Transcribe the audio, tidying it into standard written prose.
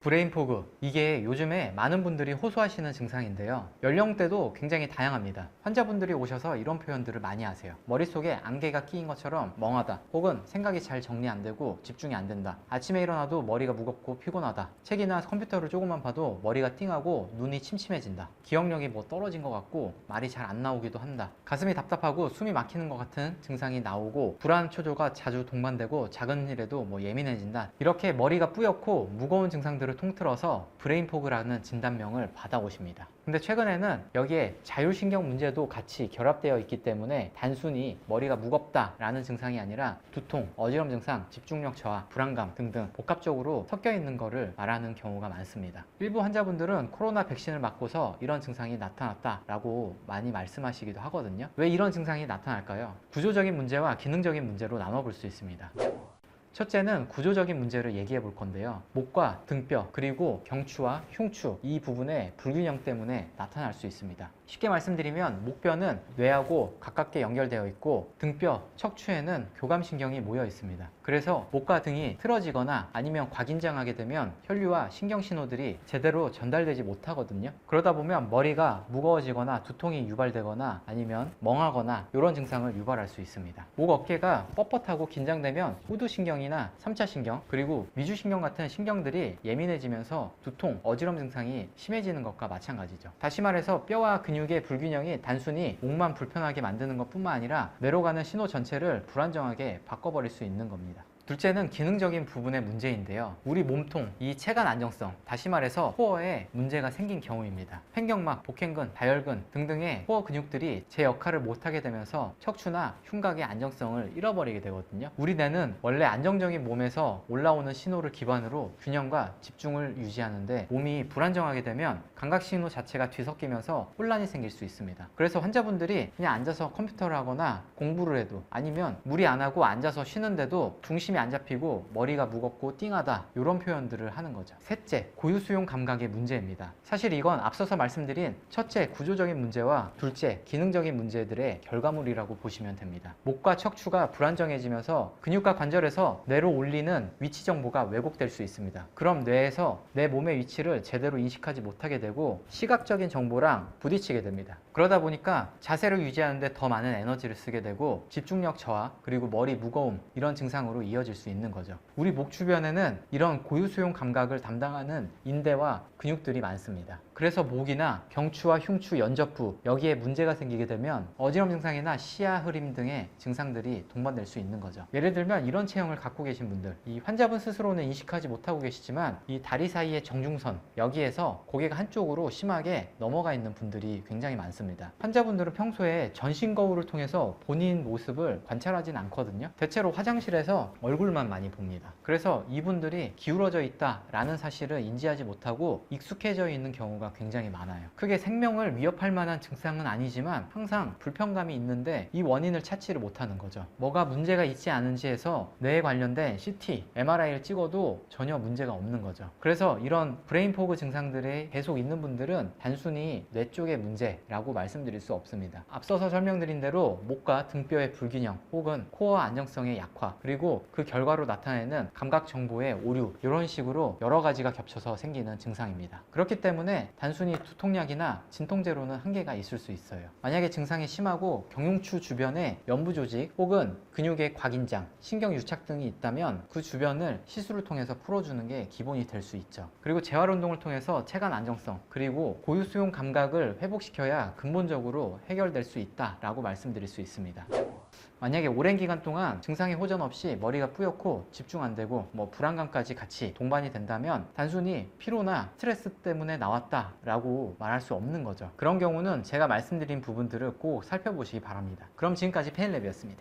브레인 포그, 이게 요즘에 많은 분들이 호소하시는 증상인데요. 연령대도 굉장히 다양합니다. 환자분들이 오셔서 이런 표현들을 많이 하세요. 머릿속에 안개가 끼인 것처럼 멍하다, 혹은 생각이 잘 정리 안 되고 집중이 안 된다. 아침에 일어나도 머리가 무겁고 피곤하다. 책이나 컴퓨터를 조금만 봐도 머리가 띵하고 눈이 침침해진다. 기억력이 떨어진 것 같고 말이 잘 안 나오기도 한다. 가슴이 답답하고 숨이 막히는 것 같은 증상이 나오고 불안 초조가 자주 동반되고 작은 일에도 예민해진다. 이렇게 머리가 뿌옇고 무거운 증상들을 통틀어서 브레인 포그라는 진단명을 받아오십니다. 근데 최근에는 여기에 자율신경 문제도 같이 결합되어 있기 때문에 단순히 머리가 무겁다라는 증상이 아니라 두통, 어지럼 증상, 집중력 저하, 불안감 등등 복합적으로 섞여 있는 것을 말하는 경우가 많습니다. 일부 환자분들은 코로나 백신을 맞고서 이런 증상이 나타났다라고 많이 말씀하시기도 하거든요. 왜 이런 증상이 나타날까요? 구조적인 문제와 기능적인 문제로 나눠볼 수 있습니다. 첫째는 구조적인 문제를 얘기해 볼 건데요. 목과 등뼈 그리고 경추와 흉추 이 부분의 불균형 때문에 나타날 수 있습니다. 쉽게 말씀드리면 목뼈는 뇌하고 가깝게 연결되어 있고 등뼈, 척추에는 교감신경이 모여 있습니다. 그래서 목과 등이 틀어지거나 아니면 과긴장하게 되면 혈류와 신경신호들이 제대로 전달되지 못하거든요. 그러다 보면 머리가 무거워지거나 두통이 유발되거나 아니면 멍하거나 이런 증상을 유발할 수 있습니다. 목 어깨가 뻣뻣하고 긴장되면 후두신경이나 3차 신경 그리고 위주신경 같은 신경들이 예민해지면서 두통, 어지럼 증상이 심해지는 것과 마찬가지죠. 다시 말해서 뼈와 근육의 불균형이 단순히 목만 불편하게 만드는 것 뿐만 아니라 뇌로 가는 신호 전체를 불안정하게 바꿔버릴 수 있는 겁니다. 둘째는 기능적인 부분의 문제인데요. 우리 몸통, 이 체관 안정성, 다시 말해서 코어에 문제가 생긴 경우입니다. 횡격막, 복행근, 다혈근 등등의 코어 근육들이 제 역할을 못하게 되면서 척추나 흉곽의 안정성을 잃어버리게 되거든요. 우리 뇌는 원래 안정적인 몸에서 올라오는 신호를 기반으로 균형과 집중을 유지하는데 몸이 불안정하게 되면 감각신호 자체가 뒤섞이면서 혼란이 생길 수 있습니다. 그래서 환자분들이 그냥 앉아서 컴퓨터를 하거나 공부를 해도 아니면 무리 안 하고 앉아서 쉬는데도 중심이 안 잡히고 머리가 무겁고 띵하다 이런 표현들을 하는 거죠. 셋째, 고유수용 감각의 문제입니다. 사실 이건 앞서서 말씀드린 첫째, 구조적인 문제와 둘째, 기능적인 문제들의 결과물이라고 보시면 됩니다. 목과 척추가 불안정해지면서 근육과 관절에서 뇌로 올리는 위치 정보가 왜곡될 수 있습니다. 그럼 뇌에서 내 몸의 위치를 제대로 인식하지 못하게 되고 시각적인 정보랑 부딪히게 됩니다. 그러다 보니까 자세를 유지하는데 더 많은 에너지를 쓰게 되고 집중력 저하 그리고 머리 무거움 이런 증상으로 이어질 수 있는 거죠. 우리 목 주변에는 이런 고유수용 감각을 담당하는 인대와 근육들이 많습니다. 그래서 목이나 경추와 흉추, 연접부 여기에 문제가 생기게 되면 어지럼 증상이나 시야 흐림 등의 증상들이 동반될 수 있는 거죠. 예를 들면 이런 체형을 갖고 계신 분들, 이 환자분 스스로는 인식하지 못하고 계시지만 이 다리 사이의 정중선 여기에서 고개가 한쪽으로 심하게 넘어가 있는 분들이 굉장히 많습니다. 환자분들은 평소에 전신 거울을 통해서 본인 모습을 관찰하진 않거든요. 대체로 화장실에서 얼굴만 많이 봅니다. 그래서 이분들이 기울어져 있다라는 사실을 인지하지 못하고 익숙해져 있는 경우가 굉장히 많아요. 크게 생명을 위협할 만한 증상은 아니지만 항상 불편감이 있는데 이 원인을 찾지를 못하는 거죠. 뭐가 문제가 있지 않은지 해서 뇌에 관련된 CT, MRI를 찍어도 전혀 문제가 없는 거죠. 그래서 이런 브레인 포그 증상들이 계속 있는 분들은 단순히 뇌 쪽의 문제라고 말씀드릴 수 없습니다. 앞서서 설명드린 대로 목과 등뼈의 불균형 혹은 코어 안정성의 약화 그리고 그 결과로 나타내는 감각 정보의 오류 이런 식으로 여러 가지가 겹쳐서 생기는 증상입니다. 그렇기 때문에 단순히 두통약이나 진통제로는 한계가 있을 수 있어요. 만약에 증상이 심하고 경흉추 주변에 연부 조직 혹은 근육의 과긴장, 신경 유착 등이 있다면 그 주변을 시술을 통해서 풀어주는 게 기본이 될 수 있죠. 그리고 재활 운동을 통해서 체관 안정성 그리고 고유 수용 감각을 회복시켜야 근본적으로 해결될 수 있다라고 말씀드릴 수 있습니다. 만약에 오랜 기간 동안 증상의 호전 없이 머리가 뿌옇고 집중 안 되고 불안감까지 같이 동반이 된다면 단순히 피로나 스트레스 때문에 나왔다라고 말할 수 없는 거죠. 그런 경우는 제가 말씀드린 부분들을 꼭 살펴보시기 바랍니다. 그럼 지금까지 페인랩이었습니다.